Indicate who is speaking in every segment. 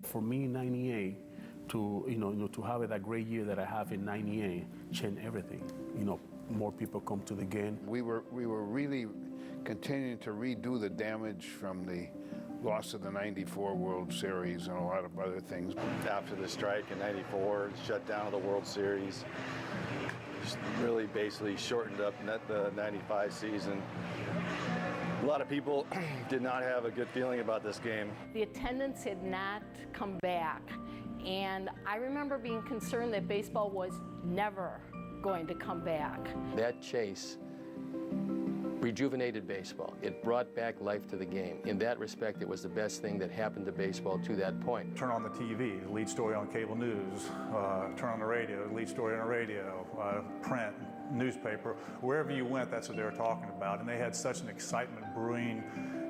Speaker 1: for me, 98, to have that great year that I have in 98, changed everything. More people come to the game.
Speaker 2: We were really continuing to redo the damage from the loss of the '94 World Series and a lot of other things.
Speaker 3: After the strike in '94, shut down the World Series, just really basically shortened up the '95 season. A lot of people did not have a good feeling about this game.
Speaker 4: The attendance had not come back, and I remember being concerned that baseball was never going to come back.
Speaker 5: That chase rejuvenated baseball. It brought back life to the game. In that respect, it was the best thing that happened to baseball to that point.
Speaker 6: Turn on the TV, the lead story on cable news, turn on the radio, the lead story on the radio, print, newspaper. Wherever you went, that's what they were talking about. And they had such an excitement brewing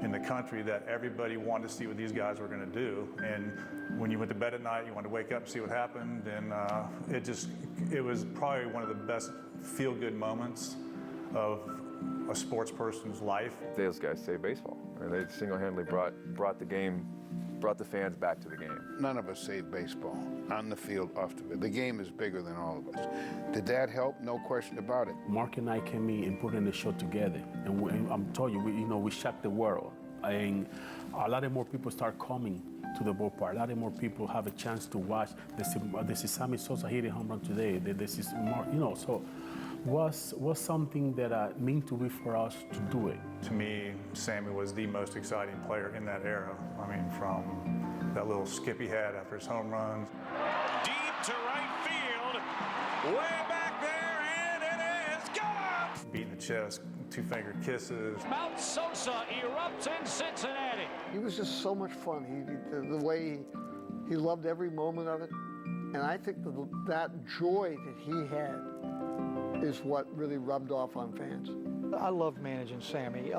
Speaker 6: in the country that everybody wanted to see what these guys were going to do. And when you went to bed at night, you wanted to wake up and see what happened. And it was probably one of the best feel-good moments of a sports person's life.
Speaker 7: Those guys saved baseball. I mean, they single-handedly brought the game, brought the fans back to the game.
Speaker 2: None of us saved baseball, on the field, off the field. The game is bigger than all of us. Did that help? No question about it.
Speaker 1: Mark and I came in and put in the show together, and I'm telling you, we shocked the world. And a lot of more people start coming to the ballpark. A lot of more people have a chance to watch. This is Sammy Sosa hitting home run today. This is Mark, so. Was something that meant to be for us to do it.
Speaker 6: To me, Sammy was the most exciting player in that era. I mean, from that little skip he had after his home runs.
Speaker 8: Deep to right field, way back there, and it is gone!
Speaker 6: Beating the chest, two-finger kisses.
Speaker 8: Mount Sosa erupts in Cincinnati.
Speaker 9: He was just so much fun. The way he loved every moment of it. And I think that joy that he had is what really rubbed off on fans.
Speaker 10: I loved managing Sammy.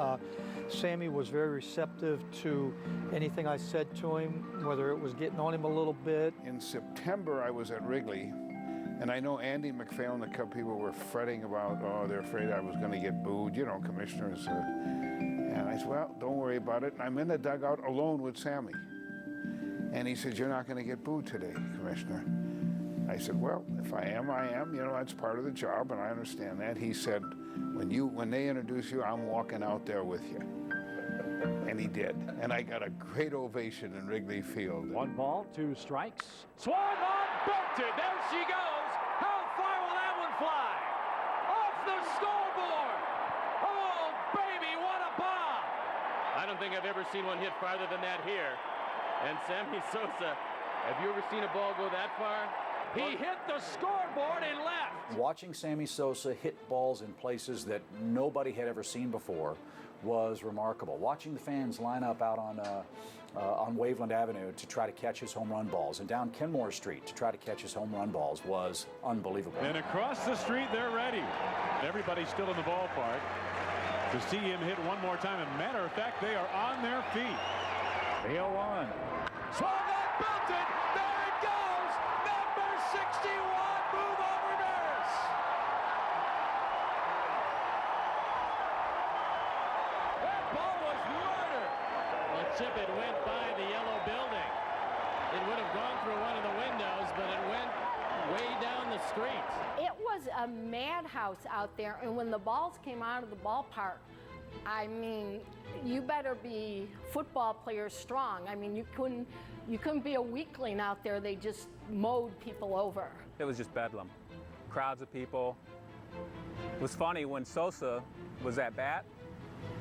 Speaker 10: Sammy was very receptive to anything I said to him, whether it was getting on him a little bit.
Speaker 2: In September, I was at Wrigley, and I know Andy McPhail and a couple people were fretting about, they're afraid I was going to get booed, commissioners. And I said, well, don't worry about it. I'm in the dugout alone with Sammy. And he said, you're not going to get booed today, Commissioner. I said, well, if I am, I am. That's part of the job, and I understand that. He said, when they introduce you, I'm walking out there with you. And he did. And I got a great ovation in Wrigley Field.
Speaker 8: 1 ball, 2 strikes. Swung on, belted. There she goes. How far will that one fly? Off the scoreboard. Oh, baby, what a bomb. I don't think I've ever seen one hit farther than that here. And Sammy Sosa, have you ever seen a ball go that far? He hit the scoreboard and left.
Speaker 11: Watching Sammy Sosa hit balls in places that nobody had ever seen before was remarkable. Watching the fans line up out on Waveland Avenue to try to catch his home run balls and down Kenmore Street to try to catch his home run balls was unbelievable.
Speaker 8: And across the street, they're ready. Everybody's still in the ballpark to see him hit one more time. As a matter of fact, they are on their feet. The 0-1. Swung on, belted. There it goes. Number 61, move over Nurse. That ball was murder. Well, Chip, it went by the yellow building. It would have gone through one of the windows, but it went way down the street.
Speaker 4: It was a madhouse out there, and when the balls came out of the ballpark, I mean, you better be football players strong. I mean, you couldn't be a weakling out there. They just mowed people over.
Speaker 12: It was just bedlam. Crowds of people. It was funny when Sosa was at bat,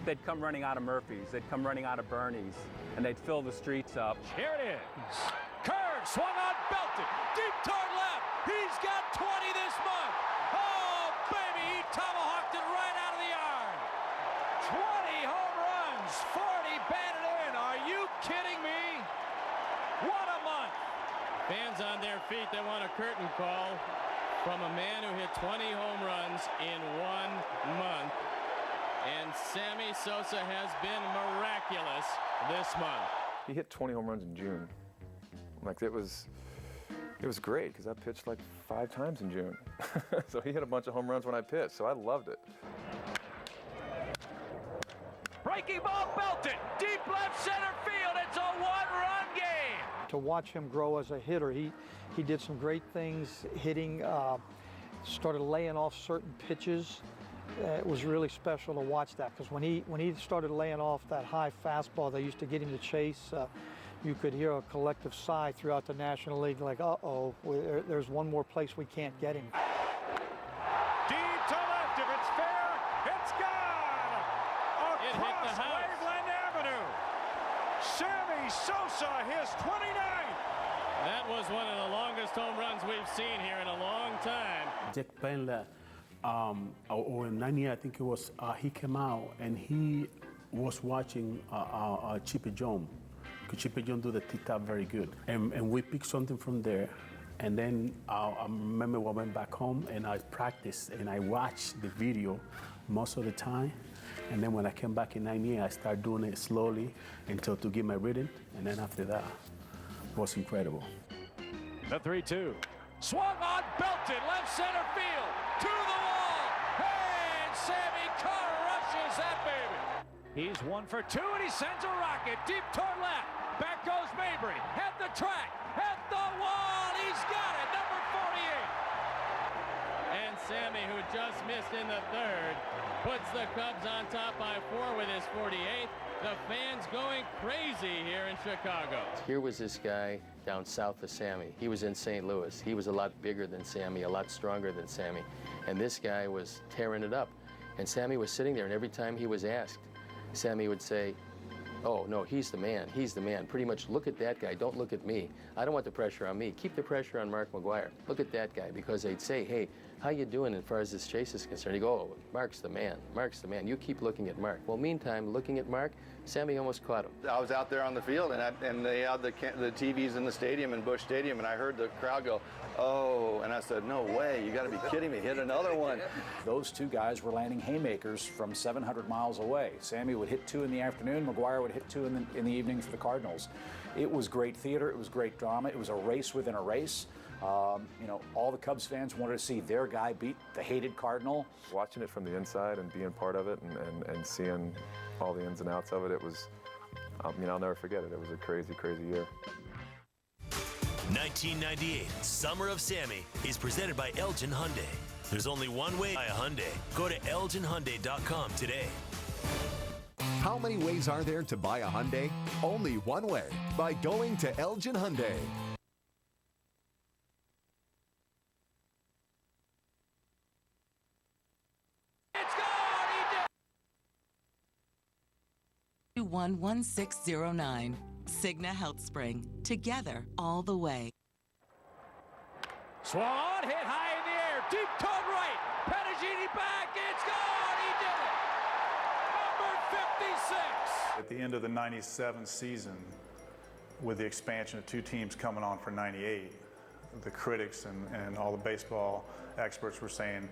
Speaker 12: they'd come running out of Murphy's, they'd come running out of Bernie's, and they'd fill the streets up.
Speaker 8: Here it is. Curve, swung on, belted, deep toward left. He's got 20 this month. Oh, baby, he tomahawked it right out of the yard. 20 home runs, 40 batted in. Are you kidding me? What a month. Fans on their feet, they want a curtain call from a man who hit 20 home runs in 1 month. And Sammy Sosa has been miraculous this month.
Speaker 7: He hit 20 home runs in June. Like, it was great because I pitched like 5 times in June. So he hit a bunch of home runs when I pitched, so I loved it.
Speaker 8: Breaking ball, belted, deep left center field. It's a 1-run game.
Speaker 10: to watch him grow as a hitter. He did some great things hitting, started laying off certain pitches. It was really special to watch that, because when he started laying off that high fastball they used to get him to chase, you could hear a collective sigh throughout the National League, like, uh-oh, there's one more place we can't get him.
Speaker 8: Deep to left, if it's fair, it's gone! Across Waveland Avenue, Sammy Sosa, his 29th!
Speaker 13: That was one of the longest home runs we've seen here in a long time.
Speaker 1: Jack Penla, or in 98, I think it was, he came out and he was watching Chippy Jones. Because Chippy Jones do the T-tap very good. And we picked something from there. And then I remember I went back home and I practiced and I watched the video most of the time. And then when I came back in 98, I started doing it slowly until to get my rhythm. And then after that, it was incredible.
Speaker 8: The 3-2. Swung on, belted, left center field, to the wall. And Sammy crushes that baby. He's 1 for 2, and he sends a rocket deep toward left. Back goes Mabry, at the track, at the wall. He's got it, number 48.
Speaker 13: And Sammy, who just missed in the third, puts the Cubs on top by 4 with his 48th. The fans going crazy here in Chicago.
Speaker 5: Here was this guy down south of Sammy. He was in St. Louis. He was a lot bigger than Sammy, a lot stronger than Sammy. And this guy was tearing it up. And Sammy was sitting there, and every time he was asked, Sammy would say, oh, no, he's the man, he's the man. Pretty much, look at that guy, don't look at me. I don't want the pressure on me. Keep the pressure on Mark McGwire. Look at that guy, because they'd say, hey, how you doing as far as this chase is concerned? He'd go, oh, Mark's the man, Mark's the man. You keep looking at Mark. Well, meantime, looking at Mark, Sammy almost caught him.
Speaker 3: I was out there on the field, and they had the TVs in the stadium, in Busch Stadium, and I heard the crowd go, oh, and I said, no way, you got to be kidding me, hit another one.
Speaker 11: Those two guys were landing haymakers from 700 miles away. Sammy would hit 2 in the afternoon, McGwire would hit 2 in the evening for the Cardinals. It was great theater, it was great drama, it was a race within a race. You know, all the Cubs fans wanted to see their guy beat the hated Cardinal.
Speaker 7: Watching it from the inside and being part of it and seeing all the ins and outs of it, it was, I mean, I'll never forget it. It was a crazy, crazy year.
Speaker 14: 1998 Summer of Sammy is presented by Elgin Hyundai. There's only one way to buy a Hyundai. Go to elginhyundai.com today.
Speaker 15: How many ways are there to buy a Hyundai? Only one way, by going to Elgin Hyundai.
Speaker 8: It's gone! He did!
Speaker 16: 11609. Cigna Health Spring. Together all the way.
Speaker 8: Swung on, hit high in the air, deep toward right. Pettigini back, it's gone! He did it! Number 56!
Speaker 6: At the end of the 97 season, with the expansion of 2 teams coming on for 98, the critics and all the baseball experts were saying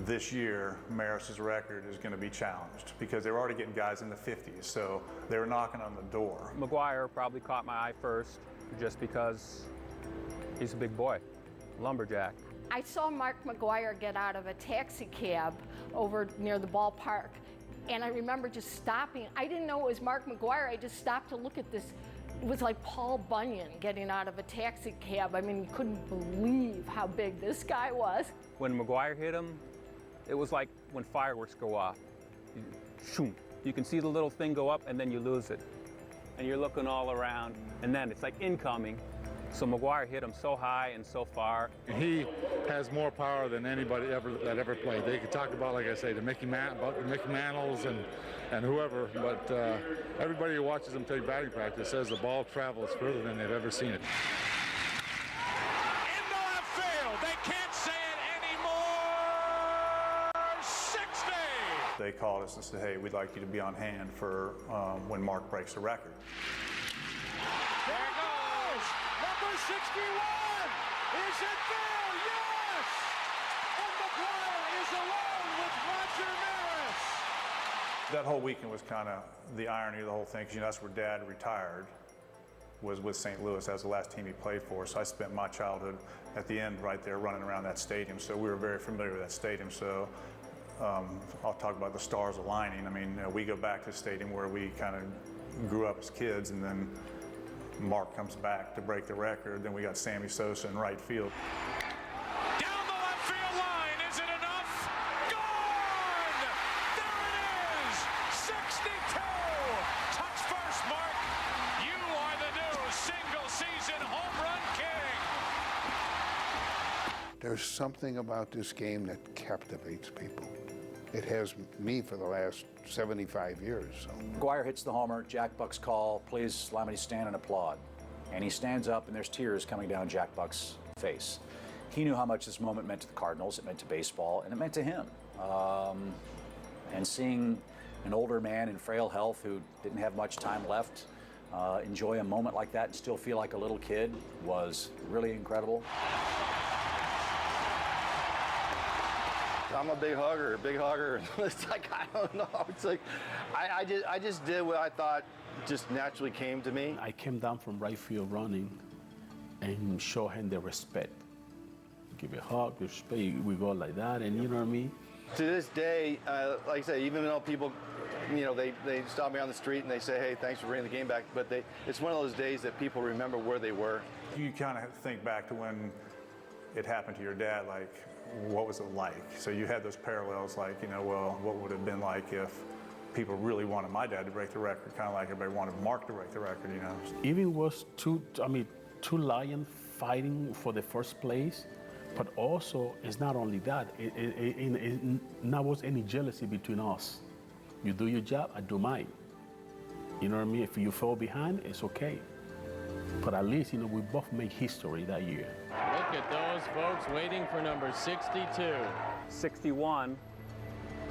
Speaker 6: this year Maris's record is going to be challenged because they were already getting guys in the 50s, so they were knocking on the door.
Speaker 12: McGwire probably caught my eye first just because he's a big boy, lumberjack.
Speaker 4: I saw Mark McGwire get out of a taxi cab over near the ballpark, and I remember just stopping. I didn't know it was Mark McGwire. I just stopped to look at this. It was like Paul Bunyan getting out of a taxi cab. I mean, you couldn't believe how big this guy was.
Speaker 12: When McGwire hit him, it was like when fireworks go off. Shoom. You can see the little thing go up and then you lose it. And you're looking all around, and then it's like incoming. So McGwire hit him so high and so far.
Speaker 17: He has more power than anybody that ever played. They could talk about, like I say, the Mickey Mantles and whoever, but everybody who watches him take batting practice says the ball travels further than they've ever seen it.
Speaker 8: In the left field, they can't say it anymore. 60!
Speaker 6: They called us and said, hey, we'd like you to be on hand for when Mark breaks the record.
Speaker 8: There goes number 61. Is it there? Yes! And McGwire is alone with Roger Maris.
Speaker 6: That whole weekend was kind of the irony of the whole thing, because you know, that's where Dad retired, was with St. Louis. That was the last team he played for. So I spent my childhood at the end right there running around that stadium. So we were very familiar with that stadium. So I'll talk about the stars aligning. I mean, we go back to the stadium where we kind of grew up as kids, and then Mark comes back to break the record. Then we got Sammy Sosa in right field.
Speaker 8: Down the left field line, is it enough? Gone! There it is! 62! Touch first, Mark. You are the new single-season home run king.
Speaker 2: There's something about this game that captivates people. It has me for the last 75 years. So.
Speaker 11: McGuire hits the homer. Jack Buck's call, please allow me to stand and applaud. And he stands up, and there's tears coming down Jack Buck's face. He knew how much this moment meant to the Cardinals, it meant to baseball, and it meant to him. And seeing an older man in frail health who didn't have much time left enjoy a moment like that and still feel like a little kid was really incredible.
Speaker 3: I'm a big hugger. It's like, I don't know. It's like, I just did what I thought just naturally came to me.
Speaker 1: I came down from right field running and show him the respect. Give a hug, respect, we go like that, and you know what I mean?
Speaker 3: To this day, like I say, even though people, you know, they stop me on the street and they say, hey, thanks for bringing the game back, but it's one of those days that people remember where they were.
Speaker 6: You kind of think back to when it happened to your dad, like, what was it like? So you had those parallels, like, you know, well, what would it have been like if people really wanted my dad to break the record, kind of like everybody wanted Mark to break the record, you know? Even was two lions fighting for the first place, but also it's not only that, it not was any jealousy between us. You do your job, I do mine. You know what I mean? If you fall behind, it's okay. But at least, you know, we both made history that year.
Speaker 13: Look at those folks waiting for number 62.
Speaker 12: 61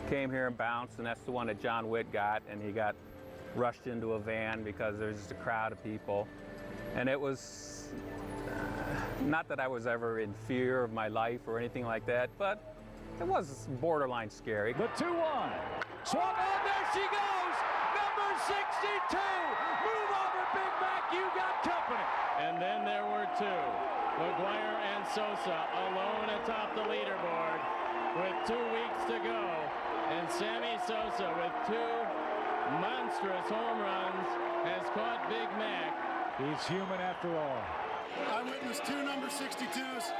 Speaker 12: came here and bounced, and that's the one that John Witt got, and he got rushed into a van because there's just a crowd of people. And it was, not that I was ever in fear of my life or anything like that, but it was borderline scary.
Speaker 8: The 2-1. Swung on, there she goes! Number 62! Move over, Big Mac, you got company! And then there were two. McGuire and Sosa alone atop the leaderboard with 2 weeks to go. And Sammy Sosa with 2 monstrous home runs has caught Big Mac. He's human after all.
Speaker 18: I witnessed 2 number 62s,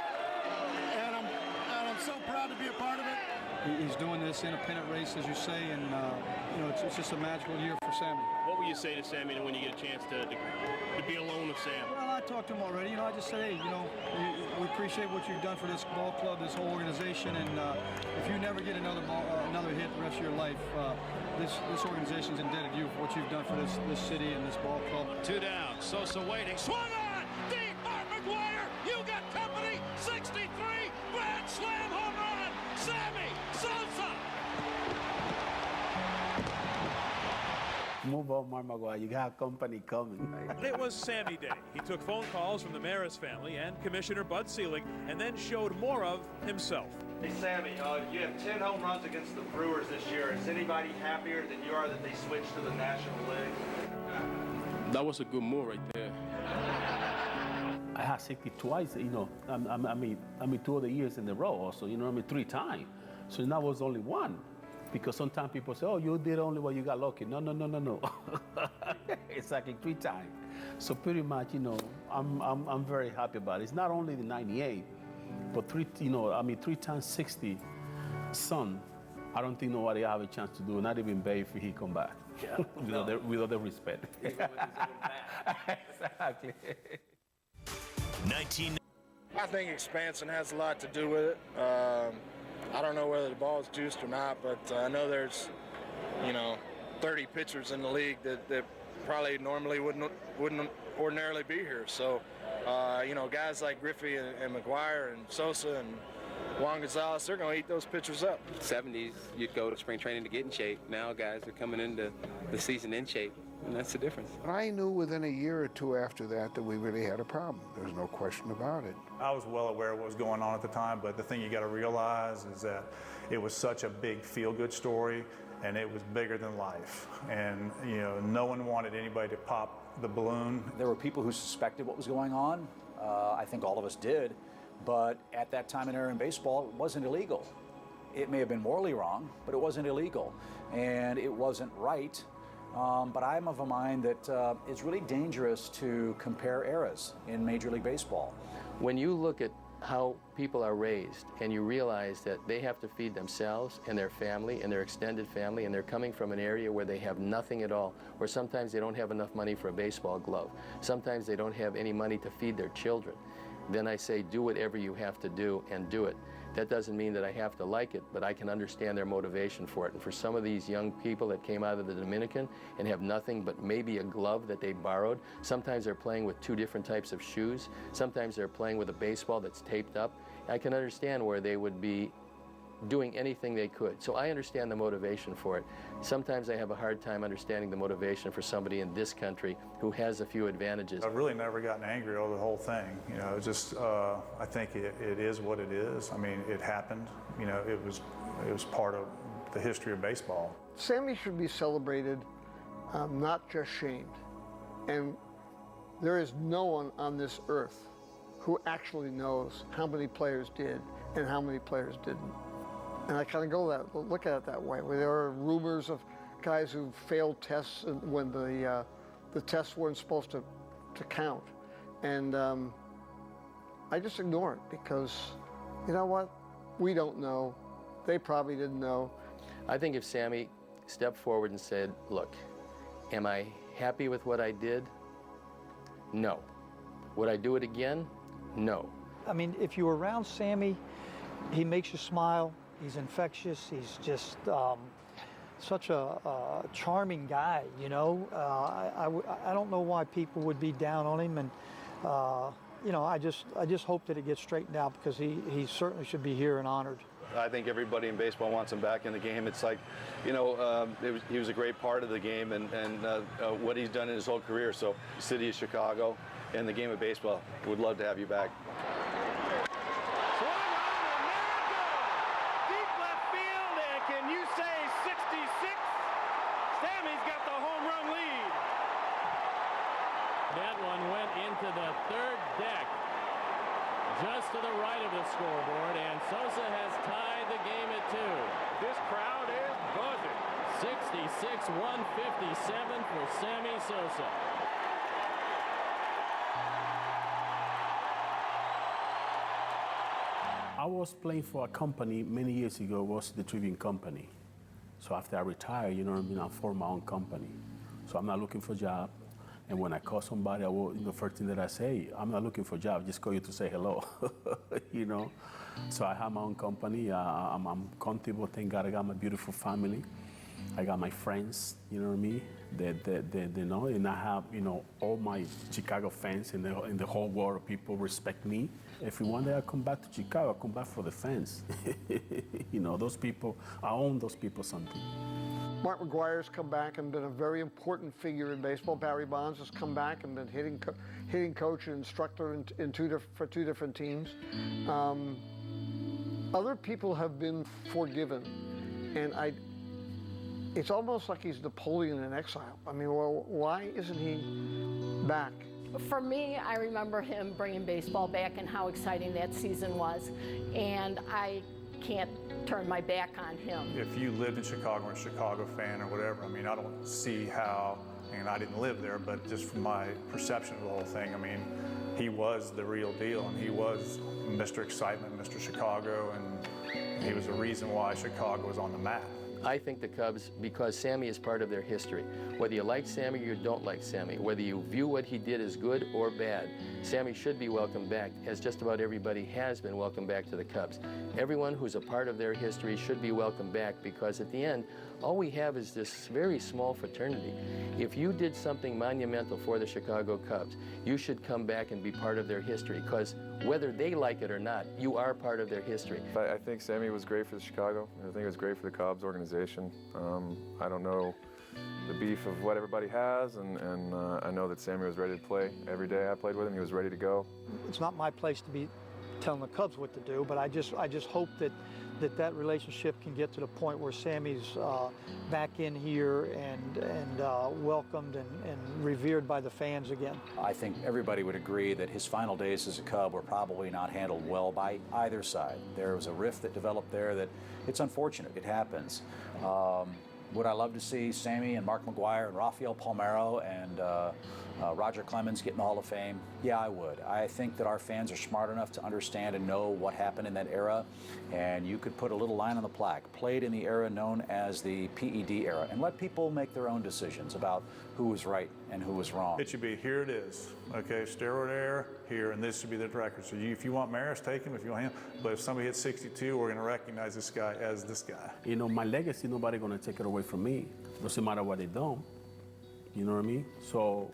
Speaker 18: and I'm so proud to be a part of it.
Speaker 10: He's doing this independent race, as you say, and you know, it's just a magical year for Sammy.
Speaker 18: What will you say to Sammy when you get a chance to be alone with Sam?
Speaker 10: Well, I talked to him already. You know, I just said, hey, you know, we appreciate what you've done for this ball club, this whole organization, and if you never get another hit the rest of your life, this organization's indebted to you for what you've done for this city and this ball club.
Speaker 8: 2 down, Sosa waiting, swung on! Deep, Mark McGuire, you got company! 63, grand slam home run! Sammy Sosa!
Speaker 1: Move on, Mark McGuire, you got company coming.
Speaker 19: It was Sammy Day. He took phone calls from the Maris family and Commissioner Bud Selig, and then showed more of himself.
Speaker 20: Hey, Sammy, you have 10 home runs against the Brewers this year. Is anybody happier than you are that they switched to the National League?
Speaker 18: That was a good move right there.
Speaker 1: I had 60 twice, you know, I mean 2 other years in a row also, you know what I mean, 3 times. So that was only 1. Because sometimes people say, oh, you did only what you got lucky. No. Exactly 3 times. So pretty much, you know, I'm very happy about it. It's not only the 98, but 3 times 60, son, I don't think nobody have a chance to do, not even Bay if he come back. Yeah, with other respect. Exactly.
Speaker 14: 19.
Speaker 21: I think expansion has a lot to do with it. I don't know whether the ball is juiced or not, but I know there's, 30 pitchers in the league that probably normally wouldn't ordinarily be here. So, guys like Griffey and McGuire and Sosa and Juan Gonzalez, they're going to eat those pitchers up.
Speaker 22: 70s, you'd go to spring training to get in shape. Now guys are coming into the season in shape, and that's the difference.
Speaker 2: I knew within a year or 2 after that we really had a problem. There's no question about it.
Speaker 6: I was well aware of what was going on at the time, but the thing you got to realize is that it was such a big feel-good story, and it was bigger than life. And, no one wanted anybody to pop the balloon.
Speaker 11: There were people who suspected what was going on. I think all of us did. But at that time and era in baseball, it wasn't illegal. It may have been morally wrong, but it wasn't illegal. And it wasn't right But I'm of a mind that it's really dangerous to compare eras in Major League Baseball.
Speaker 5: When you look at how people are raised and you realize that they have to feed themselves and their family and their extended family, and they're coming from an area where they have nothing at all, or sometimes they don't have enough money for a baseball glove, sometimes they don't have any money to feed their children, then I say do whatever you have to do and do it. That doesn't mean that I have to like it, but I can understand their motivation for it. And for some of these young people that came out of the Dominican and have nothing but maybe a glove that they borrowed, sometimes they're playing with 2 different types of shoes, sometimes they're playing with a baseball that's taped up. I can understand where they would be doing anything they could. So I understand the motivation for it. Sometimes I have a hard time understanding the motivation for somebody in this country who has a few advantages.
Speaker 6: I've really never gotten angry over the whole thing. You know, it's just, I think it is what it is. I mean, it happened. You know, it was part of the history of baseball.
Speaker 9: Sammy should be celebrated, not just shamed. And there is no one on this earth who actually knows how many players did and how many players didn't. And I kind of look at it that way, where there are rumors of guys who failed tests when the tests weren't supposed to count. And I just ignore it because, you know what? We don't know. They probably didn't know.
Speaker 5: I think if Sammy stepped forward and said, look, am I happy with what I did? No. Would I do it again? No.
Speaker 10: I mean, if you're around Sammy, he makes you smile. He's infectious. He's just such a charming guy, you know. I don't know why people would be down on him, and you know, I just hope that it gets straightened out, because he certainly should be here and honored.
Speaker 3: I think everybody in baseball wants him back in the game. It's like, you know, he was a great part of the game, and what he's done in his whole career. So, city of Chicago and the game of baseball would love to have you back.
Speaker 13: Sammy's got the home run lead. That one went into the 3rd deck, just to the right of the scoreboard, and Sosa has tied the game at 2. This crowd is buzzing. 66-157 for Sammy Sosa.
Speaker 1: I was playing for a company many years ago. It was the Tribune Company. So after I retired, you know what I mean, I formed my own company. So I'm not looking for a job. And when I call somebody, I will, you know, first thing that I say, I'm not looking for a job, just call you to say hello, you know. So I have my own company. I'm comfortable, thank God I got my beautiful family. I got my friends, you know what I mean? They know, and I have, you know, all my Chicago fans in the whole world of people respect me. If one day I come back to Chicago, I come back for the fans. You know, those people, I own those people something.
Speaker 9: Mark McGwire's come back and been a very important figure in baseball. Barry Bonds has come back and been hitting coach and instructor for 2 different teams. Other people have been forgiven, and it's almost like he's Napoleon in exile. I mean, well, why isn't he back?
Speaker 4: For me, I remember him bringing baseball back and how exciting that season was, and I can't turn my back on him.
Speaker 6: If you lived in Chicago or a Chicago fan or whatever, I mean, I don't see how, and I didn't live there, but just from my perception of the whole thing, I mean, he was the real deal, and he was Mr. Excitement, Mr. Chicago, and he was the reason why Chicago was on the map.
Speaker 5: I think the Cubs, because Sammy is part of their history. Whether you like Sammy or you don't like Sammy, whether you view what he did as good or bad, Sammy should be welcomed back, as just about everybody has been welcomed back to the Cubs. Everyone who's a part of their history should be welcomed back, because at the end, all we have is this very small fraternity. If you did something monumental for the Chicago Cubs, you should come back and be part of their history, because whether they like it or not, you are part of their history.
Speaker 7: I think Sammy was great for the Chicago. I think it was great for the Cubs organization. I don't know the beef of what everybody has, and I know that Sammy was ready to play. Every day I played with him, he was ready to go.
Speaker 10: It's not my place to be telling the Cubs what to do, but I just hope that relationship can get to the point where Sammy's back in here and welcomed and revered by the fans again.
Speaker 11: I think everybody would agree that his final days as a Cub were probably not handled well by either side. There was a rift that developed there that it's unfortunate. It happens. Would I love to see Sammy and Mark McGwire and Rafael Palmeiro and Roger Clemens get in the Hall of Fame? Yeah, I would. I think that our fans are smart enough to understand and know what happened in that era, and you could put a little line on the plaque, played in the era known as the PED era, and let people make their own decisions about who was right and who was wrong.
Speaker 6: It should be, here it is, okay, steroid era, here, and this should be the record. So if you want Maris, take him, if you want him, but if somebody hits 62, we're gonna recognize this guy as this guy.
Speaker 1: You know, my legacy, nobody gonna take it away from me. Doesn't matter what they done. You know what I mean? So,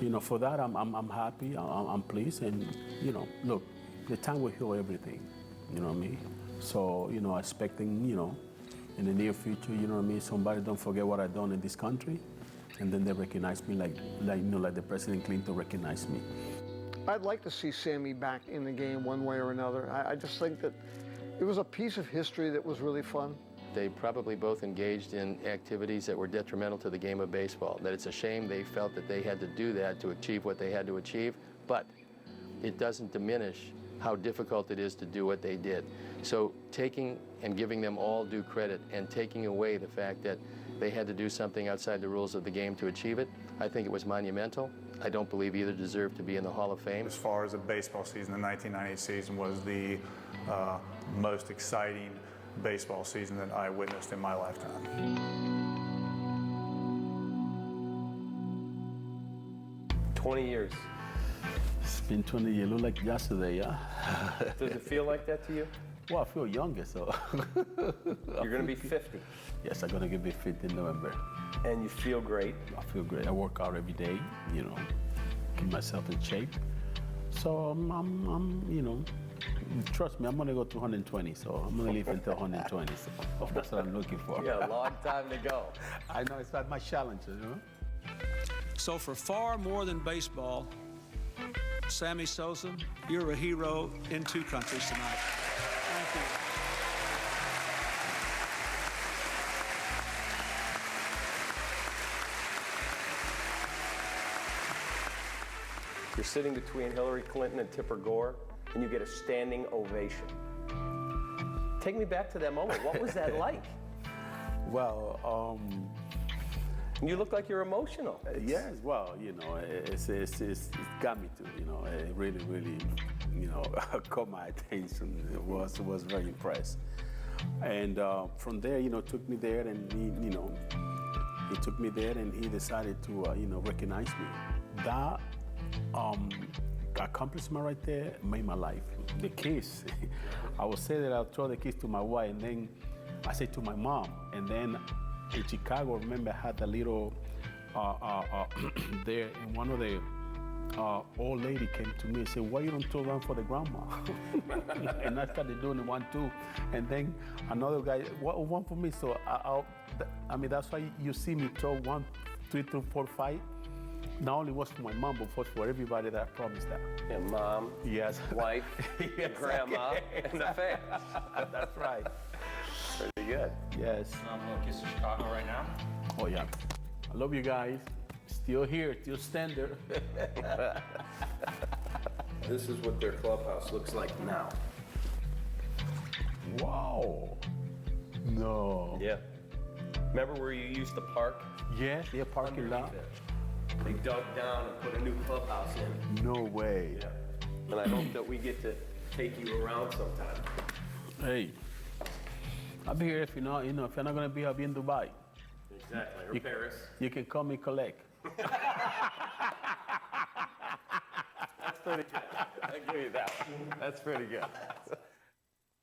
Speaker 1: you know, for that, I'm happy, I'm pleased, and, you know, look, the time will heal everything, you know what I mean? So, you know, expecting, you know, in the near future, you know what I mean, somebody don't forget what I done in this country, and then they recognize me like you know, like the President Clinton recognized me.
Speaker 9: I'd like to see Sammy back in the game one way or another. I just think that it was a piece of history that was really fun.
Speaker 5: They probably both engaged in activities that were detrimental to the game of baseball, that it's a shame they felt that they had to do that to achieve what they had to achieve, but it doesn't diminish how difficult it is to do what they did. So taking and giving them all due credit and taking away the fact that they had to do something outside the rules of the game to achieve it, I think it was monumental. I don't believe either deserved to be in the Hall of Fame.
Speaker 6: As far as a baseball season, the 1998 season was the most exciting baseball season that I witnessed in my lifetime.
Speaker 15: 20 years.
Speaker 1: It's been 20 years, look like yesterday, yeah?
Speaker 15: Does it feel like that to you?
Speaker 1: Well, I feel younger, so.
Speaker 15: You're gonna be 50.
Speaker 1: Yes, I'm gonna be 50 in November.
Speaker 15: And you feel great?
Speaker 1: I feel great. I work out every day, you know, keep myself in shape. So I'm you know, trust me, I'm gonna go to 120, so I'm gonna live until 120, so that's what I'm looking for.
Speaker 15: Yeah, a long time to go.
Speaker 1: I know, it's like my challenge, you know?
Speaker 16: So for far more than baseball, Sammy Sosa, you're a hero in two countries tonight. Thank you.
Speaker 15: You're sitting between Hillary Clinton and Tipper Gore, and you get a standing ovation. Take me back to that moment. What was that like?
Speaker 1: Well,
Speaker 15: you look like you're emotional.
Speaker 1: Yes, well, you know, it's got me to, you know, it really, you know, caught my attention. It was very impressed. And from there, you know, took me there, and he, you know, he took me there, and he decided to, you know, recognize me. That accomplishment right there made my life. The kiss, I would say that I'll throw the kiss to my wife, and then I say to my mom, and then in Chicago, I remember I had a little there, and one of the old lady came to me and said, "Why you don't throw one for the grandma?" And I started doing it 1, 2, and then another guy, one for me. So I mean, that's why you see me throw 1, 2, 3, 4, 5. Not only was for my mom, but for everybody that I promised that.
Speaker 15: Yeah, mom,
Speaker 1: yes,
Speaker 15: wife,
Speaker 1: yes,
Speaker 15: grandma, and the fans.
Speaker 1: That's right.
Speaker 15: Pretty good.
Speaker 1: Yes.
Speaker 23: I'm going to kiss Chicago right now.
Speaker 1: Oh, yeah. I love you guys. Still here, still standing.
Speaker 15: This is what their clubhouse looks like now.
Speaker 1: Wow. No.
Speaker 15: Yeah. Remember where you used to park?
Speaker 1: Yes, yeah, parking lot.
Speaker 15: They dug down and put a new clubhouse in.
Speaker 1: No way.
Speaker 15: Yeah. And I hope that we get to take you around sometime.
Speaker 1: Hey, I'll be here if you're not, you know, if you're not gonna be, I'll be in Dubai.
Speaker 15: Exactly, or Paris.
Speaker 1: You can call me collect.
Speaker 15: That's pretty good. I'll give you that one. That's pretty good.